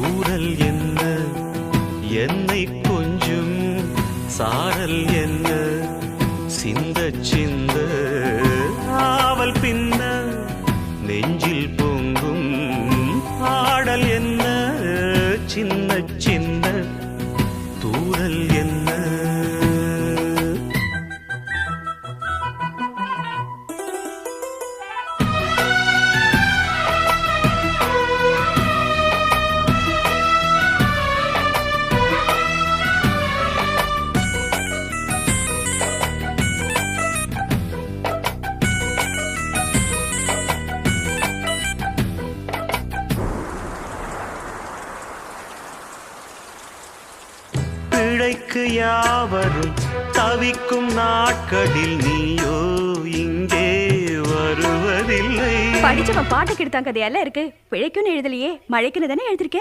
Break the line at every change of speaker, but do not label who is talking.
தூரல் என்ன என்னை கொஞ்சம் சாரல் என்ன சிந்த சிந்த ஆவல் பின்ன நெஞ்சில் பொங்கும் ஆடல் என்ன சின்ன சின்ன தூரல் என்ன பிழைக்கு யாவரும் தவிக்கும் நாட்களில் நீயோ இங்கே வருவதில்லை.
படிச்சவன் பாட்டு கெடுத்தாங்க கதையெல்லாம் இருக்கு. பிழைக்குன்னு எழுதலையே, மழைக்குன்னு தானே எழுதிருக்கேன்.